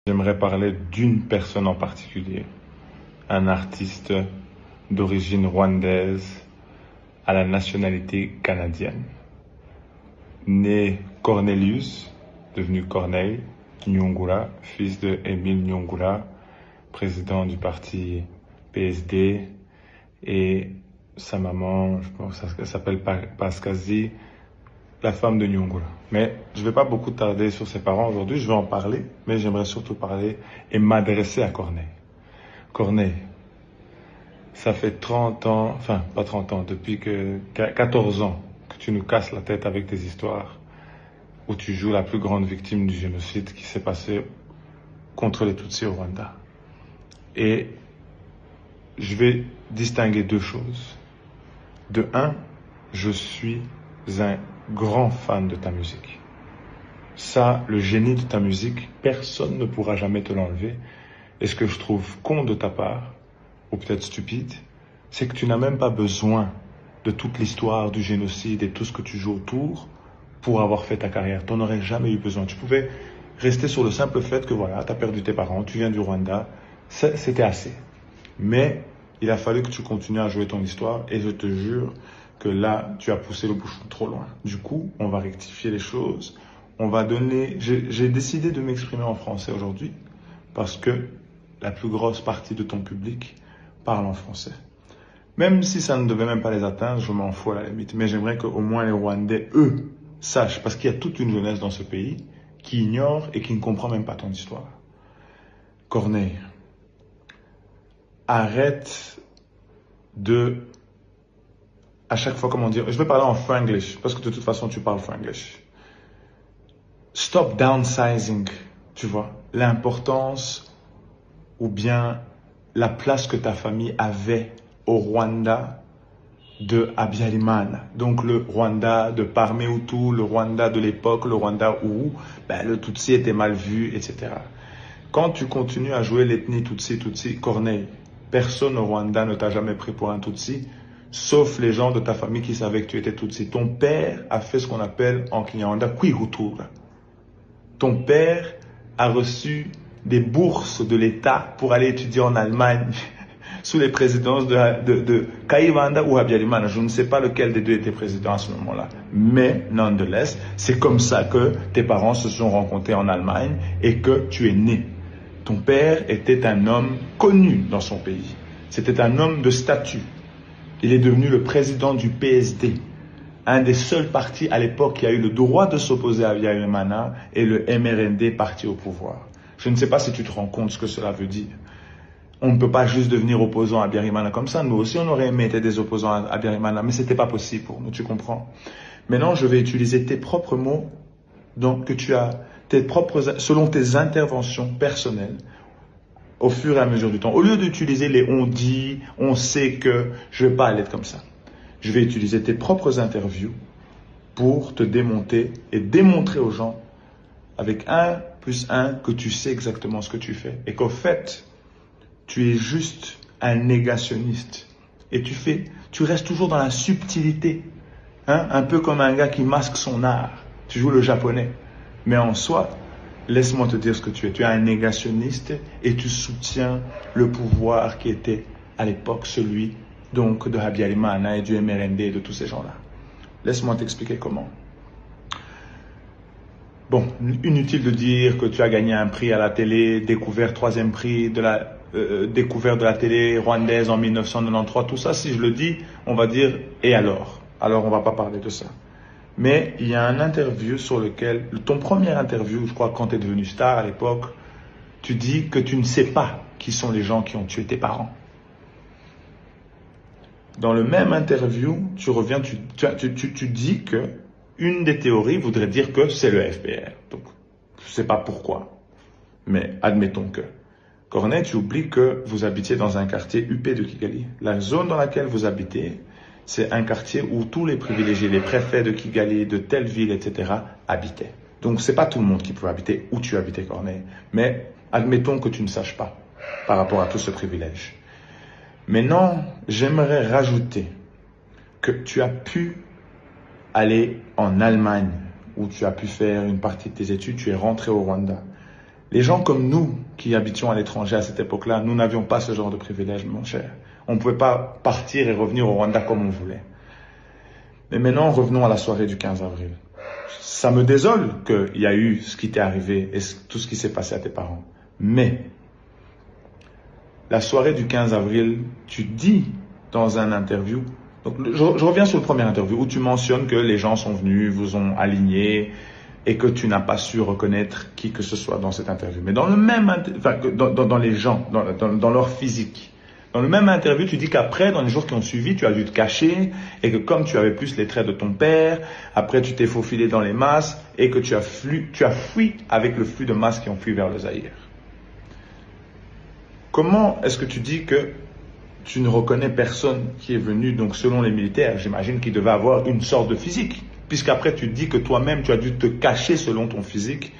J'aimerais parler d'une personne en particulier, un artiste d'origine rwandaise à la nationalité canadienne. Né Cornelius, devenu Corneille Nyongula, fils de Émile Nyongula, président du parti PSD, et sa maman, je pense qu'elle s'appelle Paskazi, la femme de Nyongula. Mais je ne vais pas beaucoup tarder sur ses parents aujourd'hui, je vais en parler, mais j'aimerais surtout parler et m'adresser à Corneille. Corneille, ça fait 30 ans, enfin pas 30 ans, depuis 14 ans que tu nous casses la tête avec tes histoires où tu joues la plus grande victime du génocide qui s'est passé contre les Tutsis au Rwanda. Et je vais distinguer deux choses. De un, je suis un grand fan de ta musique. Ça, le génie de ta musique, personne ne pourra jamais te l'enlever. Et ce que je trouve con de ta part, ou peut-être stupide, c'est que tu n'as même pas besoin de toute l'histoire du génocide et tout ce que tu joues autour pour avoir fait ta carrière. Tu n'en aurais jamais eu besoin. Tu pouvais rester sur le simple fait que voilà, tu as perdu tes parents, tu viens du Rwanda, c'était assez. Mais il a fallu que tu continues à jouer ton histoire et je te jure que là, tu as poussé le bouchon trop loin. Du coup, on va rectifier les choses. On va donner... J'ai décidé de m'exprimer en français aujourd'hui parce que la plus grosse partie de ton public parle en français. Même si ça ne devait même pas les atteindre, je m'en fous à la limite. Mais j'aimerais qu'au moins les Rwandais, eux, sachent, parce qu'il y a toute une jeunesse dans ce pays qui ignore et qui ne comprend même pas ton histoire. Corneille, arrête de... À chaque fois, comment dire, je vais parler en franglish, parce que de toute façon, tu parles franglish. Stop downsizing, tu vois, l'importance ou bien la place que ta famille avait au Rwanda de Habyarimana. Donc le Rwanda de Parmehutu, le Rwanda de l'époque, le Rwanda où le Tutsi était mal vu, etc. Quand tu continues à jouer l'ethnie Tutsi, Corneille, personne au Rwanda ne t'a jamais pris pour un Tutsi, sauf les gens de ta famille qui savaient que tu étais Tutsi. Ton père a fait ce qu'on appelle en Kinyarwanda Kwihutura. Ton père a reçu des bourses de l'État pour aller étudier en Allemagne sous les présidences de Kayibanda ou Habyarimana. Je ne sais pas lequel des deux était président à ce moment-là. Mais, nonetheless, c'est comme ça que tes parents se sont rencontrés en Allemagne et que tu es né. Ton père était un homme connu dans son pays. C'était un homme de statut. Il est devenu le président du PSD. Un des seuls partis à l'époque qui a eu le droit de s'opposer à Habyarimana et le MRND parti au pouvoir. Je ne sais pas si tu te rends compte ce que cela veut dire. On ne peut pas juste devenir opposant à Habyarimana comme ça. Nous aussi, on aurait aimé être des opposants à Habyarimana, mais ce n'était pas possible pour nous, tu comprends? Maintenant, je vais utiliser tes propres mots, donc que tu as, selon tes interventions personnelles, au fur et à mesure du temps. Au lieu d'utiliser les on dit, on sait que, je ne vais pas aller comme ça. Je vais utiliser tes propres interviews pour te démonter et démontrer aux gens avec 1+1 que tu sais exactement ce que tu fais et qu'au fait, tu es juste un négationniste et tu restes toujours dans la subtilité, un peu comme un gars qui masque son art. Tu joues le japonais, mais en soi, laisse-moi te dire ce que tu es. Tu es un négationniste et tu soutiens le pouvoir qui était à l'époque celui donc de Habyarimana et du MRND et de tous ces gens-là. Laisse-moi t'expliquer comment. Bon, inutile de dire que tu as gagné un prix à la télé, découvert 3e prix de la découvert de la télé rwandaise en 1993. Tout ça, si je le dis, on va dire et alors? Alors on va pas parler de ça. Mais il y a un interview sur lequel, ton premier interview, je crois quand tu es devenu star à l'époque, tu dis que tu ne sais pas qui sont les gens qui ont tué tes parents. Dans le même interview, tu reviens, tu dis que une des théories voudrait dire que c'est le FPR. Donc, je ne sais pas pourquoi, mais admettons que. Corneille, tu oublies que vous habitiez dans un quartier huppé de Kigali. La zone dans laquelle vous habitez, c'est un quartier où tous les privilégiés, les préfets de Kigali, de telle ville, etc., habitaient. Donc, c'est pas tout le monde qui peut habiter où tu habitais, Corneille. Mais admettons que tu ne saches pas par rapport à tout ce privilège. Maintenant, j'aimerais rajouter que tu as pu aller en Allemagne, où tu as pu faire une partie de tes études, tu es rentré au Rwanda. Les gens comme nous, qui habitions à l'étranger à cette époque-là, nous n'avions pas ce genre de privilège, mon cher. On ne pouvait pas partir et revenir au Rwanda comme on voulait. Mais maintenant, revenons à la soirée du 15 avril. Ça me désole qu'il y a eu ce qui t'est arrivé et tout ce qui s'est passé à tes parents. Mais, la soirée du 15 avril, tu dis dans un interview, donc je reviens sur le premier interview où tu mentionnes que les gens sont venus, vous ont aligné et que tu n'as pas su reconnaître qui que ce soit dans cette interview. Mais dans le même, enfin, dans les gens, dans leur physique. Dans le même interview, tu dis qu'après, dans les jours qui ont suivi, tu as dû te cacher et que comme tu avais plus les traits de ton père, après tu t'es faufilé dans les masses et que tu as fui avec le flux de masses qui ont fui vers le Zaïre. Comment est-ce que tu dis que tu ne reconnais personne qui est venu, donc selon les militaires, j'imagine qu'il devait avoir une sorte de physique, puisqu'après tu dis que toi-même tu as dû te cacher selon ton physique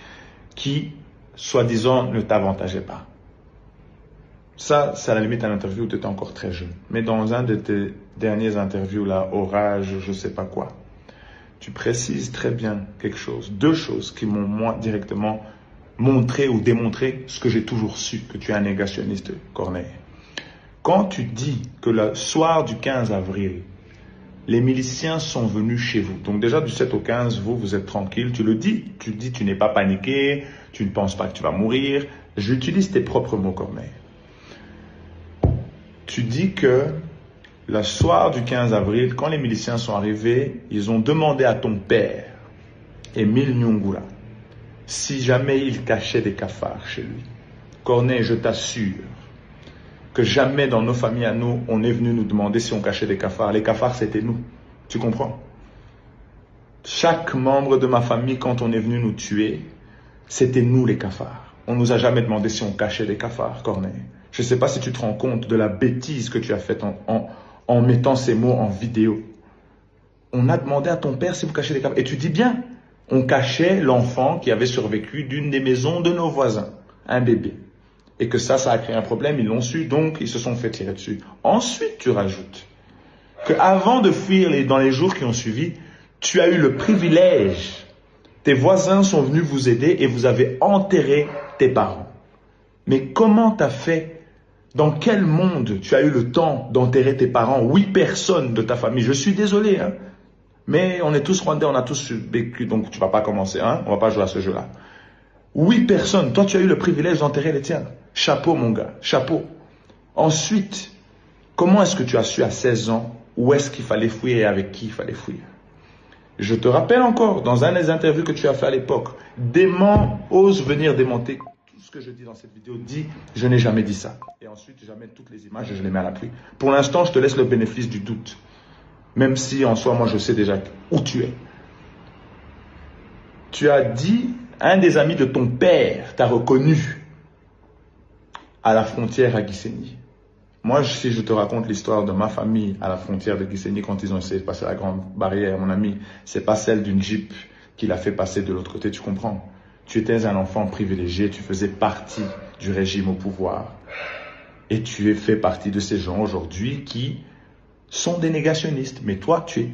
qui, soi-disant, ne t'avantageait pas. Ça, c'est à la limite un interview où tu étais encore très jeune. Mais dans un de tes derniers interviews, là, Orage, je sais pas quoi, tu précises très bien quelque chose, deux choses qui m'ont, moi, directement montré ou démontré ce que j'ai toujours su, que tu es un négationniste, Corneille. Quand tu dis que le soir du 15 avril, les miliciens sont venus chez vous, donc déjà du 7 au 15, vous êtes tranquille, tu le dis, tu n'es pas paniqué, tu ne penses pas que tu vas mourir, j'utilise tes propres mots, Corneille. Tu dis que le soir du 15 avril, quand les miliciens sont arrivés, ils ont demandé à ton père, Émile Nyungula, si jamais il cachait des cafards chez lui. Corneille, je t'assure que jamais dans nos familles à nous, on est venu nous demander si on cachait des cafards. Les cafards, c'était nous. Tu comprends? Chaque membre de ma famille, quand on est venu nous tuer, c'était nous les cafards. On nous a jamais demandé si on cachait des cafards, Corneille. Je ne sais pas si tu te rends compte de la bêtise que tu as faite en mettant ces mots en vidéo. On a demandé à ton père si vous cachez des cafards. Et tu dis bien, on cachait l'enfant qui avait survécu d'une des maisons de nos voisins, un bébé. Et que ça a créé un problème, ils l'ont su, donc ils se sont fait tirer dessus. Ensuite, tu rajoutes qu'avant de fuir dans les jours qui ont suivi, tu as eu le privilège. Tes voisins sont venus vous aider et vous avez enterré tes parents. Mais comment tu as fait? Dans quel monde tu as eu le temps d'enterrer tes parents? 8 personnes de ta famille. Je suis désolé, hein. Mais on est tous Rwandais, on a tous vécu, donc tu vas pas commencer, hein. On va pas jouer à ce jeu-là. 8 personnes. Toi, tu as eu le privilège d'enterrer les tiens. Chapeau, mon gars. Chapeau. Ensuite, comment est-ce que tu as su à 16 ans où est-ce qu'il fallait fuir et avec qui il fallait fuir? Je te rappelle encore, dans un des interviews que tu as fait à l'époque, Dément ose venir démonter tout ce que je dis dans cette vidéo. Dit, je n'ai jamais dit ça. Et ensuite, j'amène toutes les images et je les mets à l'appui. Pour l'instant, je te laisse le bénéfice du doute. Même si, en soi, moi, je sais déjà où tu es. Tu as dit, un des amis de ton père t'a reconnu à la frontière à Gisenyi. Moi, si je te raconte l'histoire de ma famille à la frontière de Gisenyi quand ils ont essayé de passer la grande barrière, mon ami, c'est pas celle d'une Jeep qui l'a fait passer de l'autre côté, tu comprends? Tu étais un enfant privilégié, tu faisais partie du régime au pouvoir. Et tu fais partie de ces gens aujourd'hui qui sont des négationnistes. Mais toi, tu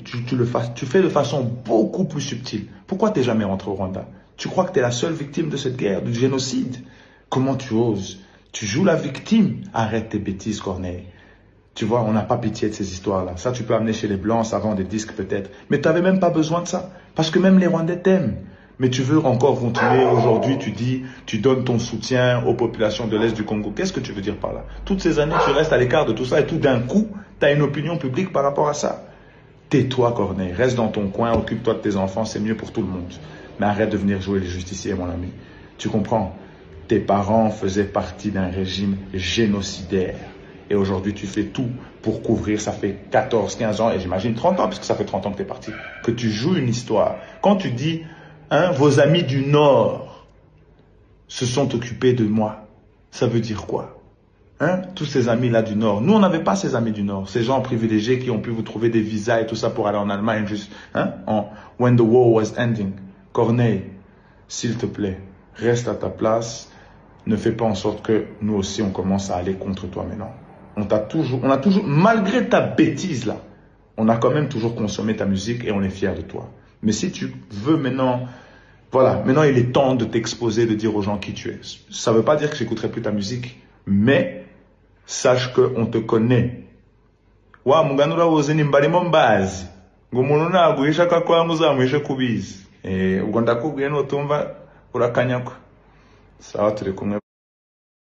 fais de façon beaucoup plus subtile. Pourquoi tu n'es jamais rentré au Rwanda? Tu crois que tu es la seule victime de cette guerre, du génocide? Comment tu oses? Tu joues la victime. Arrête tes bêtises, Corneille. Tu vois, on n'a pas pitié de ces histoires-là. Ça, tu peux amener chez les Blancs, ça vend des disques peut-être. Mais tu n'avais même pas besoin de ça. Parce que même les Rwandais t'aiment. Mais tu veux encore continuer. Aujourd'hui, tu dis, tu donnes ton soutien aux populations de l'Est du Congo. Qu'est-ce que tu veux dire par là? Toutes ces années, tu restes à l'écart de tout ça et tout d'un coup, tu as une opinion publique par rapport à ça. Tais-toi, Corneille. Reste dans ton coin, occupe-toi de tes enfants, c'est mieux pour tout le monde. Mais arrête de venir jouer les justiciers, mon ami. Tu comprends? Tes parents faisaient partie d'un régime génocidaire. Et aujourd'hui, tu fais tout pour couvrir. Ça fait 14, 15 ans, et j'imagine 30 ans, parce que ça fait 30 ans que tu es parti, que tu joues une histoire. Quand tu dis, hein, vos amis du Nord se sont occupés de moi, ça veut dire quoi? Hein? Tous ces amis-là du Nord. Nous, on n'avait pas ces amis du Nord. Ces gens privilégiés qui ont pu vous trouver des visas et tout ça pour aller en Allemagne, juste, hein, when the war was ending. Corneille, s'il te plaît, reste à ta place. Ne fais pas en sorte que nous aussi, on commence à aller contre toi maintenant. On a toujours, malgré ta bêtise là, on a quand même toujours consommé ta musique et on est fiers de toi. Mais si tu veux maintenant Voilà, maintenant il est temps de t'exposer, de dire aux gens qui tu es. Ça veut pas dire que j'écouterai plus ta musique, mais sache qu'on te connaît. Wa muganura woze ni mbalimo mbazi. Ngumuntu naguhisha kakwangu uzamuhishe kubizi. Ubwo ndakubwiye nutumva urakanyagwa. Sawa turi kumwe.